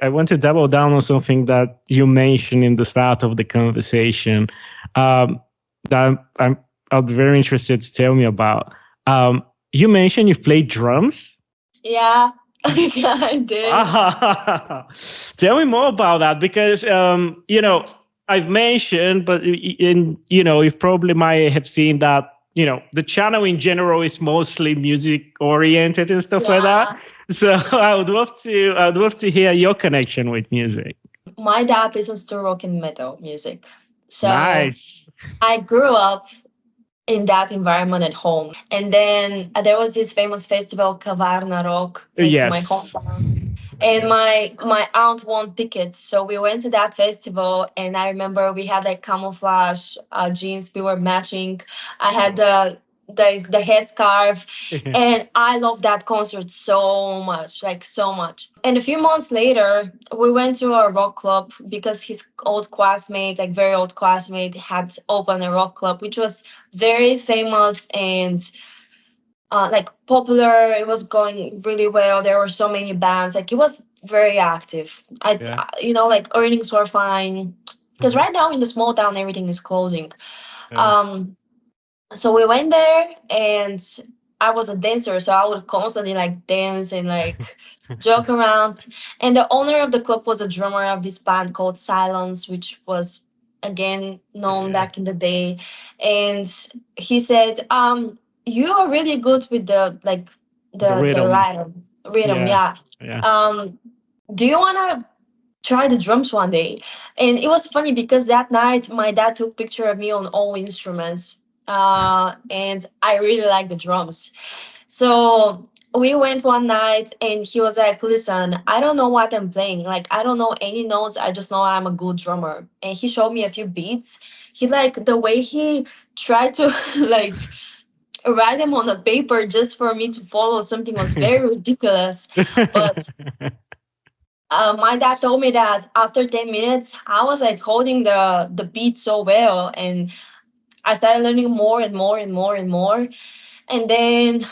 I want to double down on something that you mentioned in the start of the conversation. That I'm very interested to tell me about. You mentioned you played drums. Yeah, I did. Tell me more about that because I've mentioned, but you probably might have seen that the channel in general is mostly music oriented and stuff like that. Yeah. So I would love to hear your connection with music. My dad listens to rock and metal music. So Nice. I grew up in that environment at home. And then there was this famous festival, Kavarna Rock, next to my Yes. hometown. And my aunt won tickets, so we went to that festival. And I remember we had like camouflage jeans, we were matching. I had the headscarf, and I loved that concert so much, like so much. And a few months later, we went to a rock club because his old classmate, like very old classmate, had opened a rock club, which was very famous and like popular. It was going really well. There were so many bands. Like it was very active. Yeah. Like earnings were fine because right now in the small town everything is closing. Yeah. Um, so we went there, and I was a dancer, so I would constantly like dance and like joke around. And the owner of the club was a drummer of this band called Silence, which was again known Yeah. back in the day. And he said, you are really good with the like The the rhythm. rhythm, Yeah. yeah. Yeah. Do you wanna try the drums one day? And it was funny because that night my dad took picture of me on all instruments. And I really like the drums. So we went one night, and he was like, listen, I don't know what I'm playing. Like, I don't know any notes. I just know I'm a good drummer. And he showed me a few beats. He like the way he tried to like write them on a paper just for me to follow something was very ridiculous. But my dad told me that after 10 minutes, I was like holding the beat so well. And I started learning more and more and more and more. And then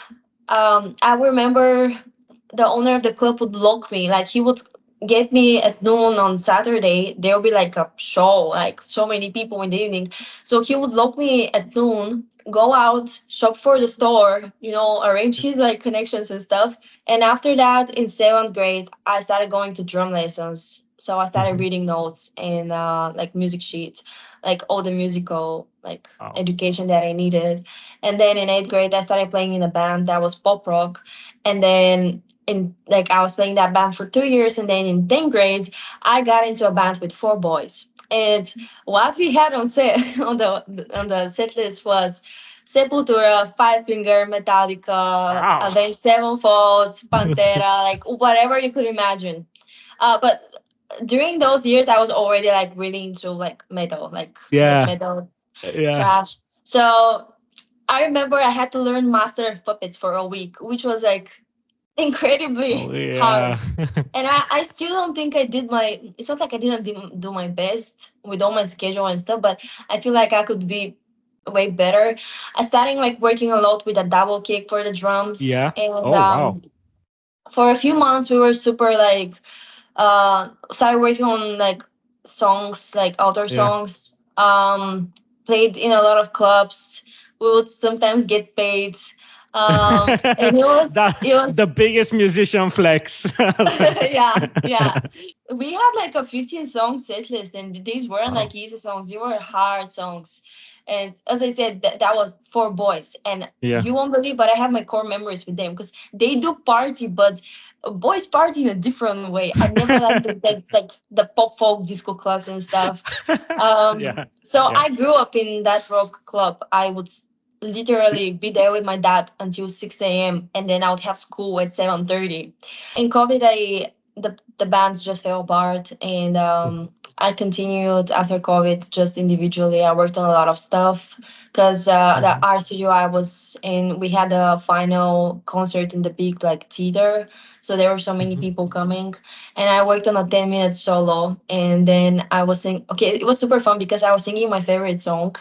I remember the owner of the club would lock me. Like he would get me at noon on Saturday. There will be like a show, like so many people in the evening. So he would lock me at noon, go out, shop for the store, arrange his like connections and stuff. And after that, in seventh grade, I started going to drum lessons. So I started Mhm. reading notes and like music sheets, like all the musical like Wow. education that I needed. And then in eighth grade, I started playing in a band that was pop rock. And then in like I was playing that band for 2 years. And then in 10th grade, I got into a band with four boys. And what we had on set on the set list was Sepultura, Five Finger, Metallica, Wow. Avenged Sevenfold, Pantera, like whatever you could imagine. But during those years, I was already like really into like metal, like Yeah. metal Yeah. trash. So I remember I had to learn Master of Puppets for a week, which was like Oh incredibly hard. yeah. And I still don't think I did my, it's not like I didn't do my best with all my schedule and stuff, but I feel like I could be way better. I started like working a lot with a double kick for the drums. Yeah. And Oh wow. for a few months, we were super like, started working on like songs, like outdoor Yeah. songs. Played in a lot of clubs. We would sometimes get paid. And it was That it the was biggest musician flex. yeah, yeah. We had like a 15 song set list, and these weren't Wow. like easy songs, they were hard songs. And as I said, that was for boys. And Yeah. you won't believe, but I have my core memories with them because they do party, but boys party in a different way. I never liked the pop folk disco clubs and stuff. Yeah. So Yeah. I grew up in that rock club. I would literally be there with my dad until 6 a.m. and then I would have school at 7:30. In COVID, the bands just fell apart, and I continued after COVID just individually. I worked on a lot of stuff because the Mhm. art studio I was in, we had a final concert in the big like theater, so there were so many Mhm. people coming, and I worked on a 10-minute solo, and then I was singing. Okay, it was super fun because I was singing my favorite song.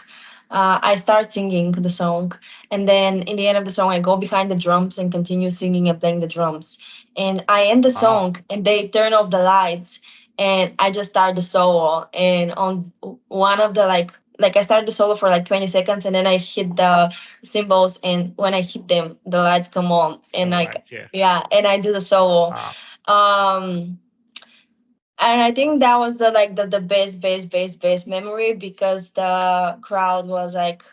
I start singing the song, and then in the end of the song, I go behind the drums and continue singing and playing the drums. And I end the Wow. song, and they turn off the lights, and I just start the solo. And on one of the like I started the solo for like 20 seconds, and then I hit the cymbals, and when I hit them, the lights come on, and All like right. Yeah. yeah, and I do the solo. Wow. Um, and I think that was the best memory because the crowd was like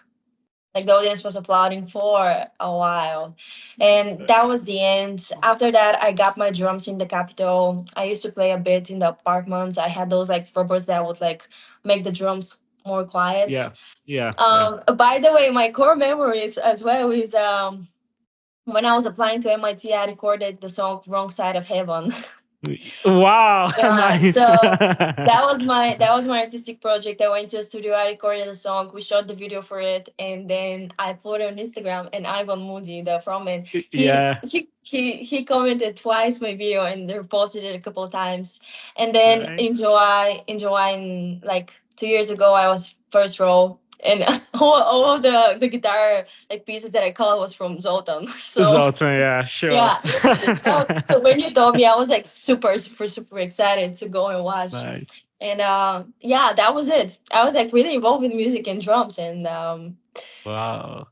the audience was applauding for a while, and that was the end. After that, I got my drums in the Capitol. I used to play a bit in the apartment. I had those like robots that would like make the drums more quiet. Yeah. Yeah. Yeah. By the way, my core memories as well is when I was applying to MIT, I recorded the song "Wrong Side of Heaven." Wow. Yeah, Nice. so that was my artistic project. I went to a studio, I recorded a song, we shot the video for it, and then I put it on Instagram. And Ivan Moody, the frontman, he Yeah. he he commented twice my video and reposted it a couple of times. And then Nice. enjoy in like 2 years ago, I was first row, and all of the guitar like pieces that I called was from Zoltan. So Zoltan, yeah, sure. yeah. So when you told me, I was like super excited to go and watch. Nice. And yeah, that was it. I was like really involved with music and drums, and Wow.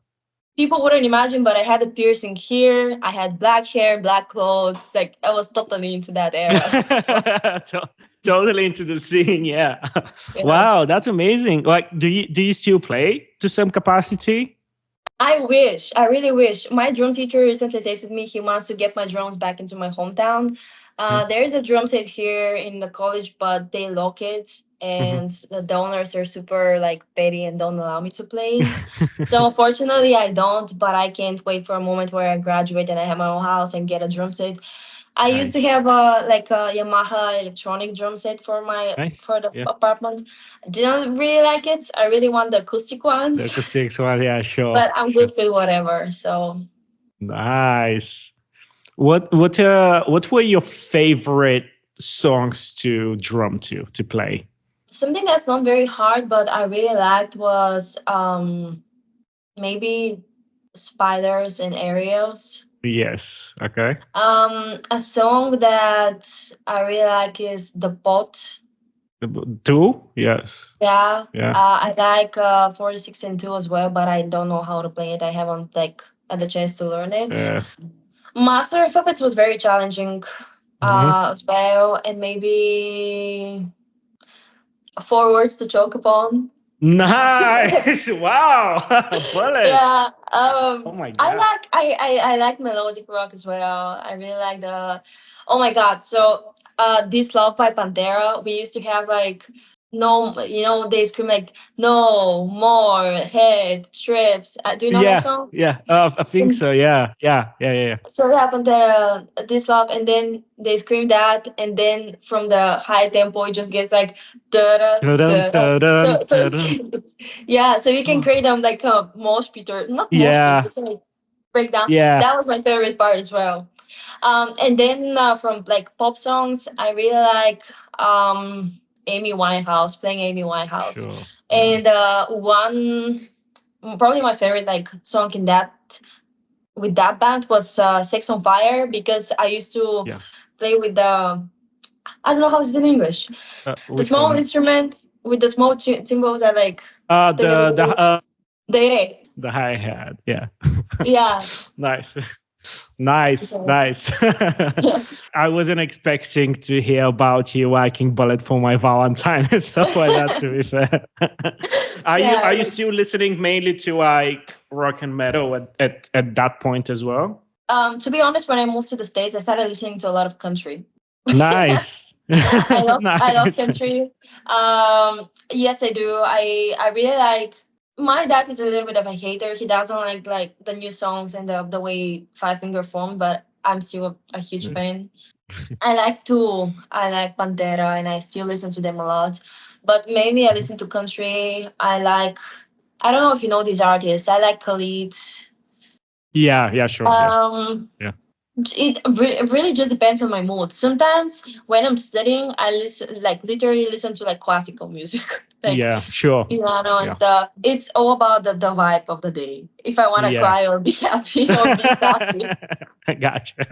people wouldn't imagine, but I had a piercing here. I had black hair, black clothes. Like I was totally into that era. So To- totally into the scene, yeah. yeah. Wow, that's amazing. Like, do you still play to some capacity? I wish. I really wish. My drum teacher recently texted me. He wants to get my drums back into my hometown. Yeah. There is a drum set here in the college, but they lock it, Mhm. and the owners are super like petty and don't allow me to play. So unfortunately, I don't. But I can't wait for a moment where I graduate and I have my own house and get a drum set. I used to Nice, have a Yamaha electronic drum set nice. for the Yeah, apartment. Didn't really like it. I really want the acoustic the ones, acoustic one. Yeah, sure, but I'm sure. good with whatever. So Nice. What were your favorite songs to drum to play? something that's not very hard, but I really liked was maybe spiders and aerials. Yes. Okay. A song that I really like is The Pot. Two? Yes. Yeah. Yeah. I like 46 and 2 as well, but I don't know how to play it. I haven't like had the chance to learn it. Yeah. Master of Puppets was very challenging Mhm. as well, and maybe Four Words to Choke Upon. Nice. Wow. Bullet. Yeah. Oh my I god. like I like melodic rock as well. I really like the oh my god. So This Love by Pantera, we used to have like no, they scream like no more head trips. Do you know that Yeah. song? Yeah. I think so. Yeah. Yeah. Yeah. Yeah. So it happened This Love, and then they scream that, and then from the high tempo it just gets like da da Yeah. Dun, da. dun, So dun, so dun. yeah, so you can create them like a mosh pit, or not mosh pit, Yeah. just like breakdown. Yeah. That was my favorite part as well. And then from like pop songs, I really like Amy Winehouse, playing Amy Winehouse, Sure. Yeah. and one probably my favorite like song in that with that band was Sex on Fire, because I used to Yeah. play with the I don't know how it's in English. The Which small one? instrument with the small cymbals are like The the the the the hi hat. Yeah. yeah. Nice. Nice, So, nice. I wasn't expecting to hear about you liking Bullet for My Valentine and stuff like that, to be fair. Are yeah. you still listening mainly to like rock and metal at that point as well? To be honest, when I moved to the States, I started listening to a lot of country. Nice. I love Nice. country. Yes, I do. I really like. My dad is a little bit of a hater. He doesn't like the new songs and the way Five Finger formed, but I'm still a huge fan. I like too. I like Pantera, and I still listen to them a lot. But mainly, I listen to country. I like. I don't know if you know these artists. I like Khalid. Yeah, yeah, sure. Yeah. Um, Yeah. It really just depends on my mood. Sometimes when I'm studying, I listen, like literally listen to like classical music, like Yeah, sure. piano and Yeah. stuff. It's all about the vibe of the day. If I want to Yeah. cry or be happy or be sassy. I gotcha.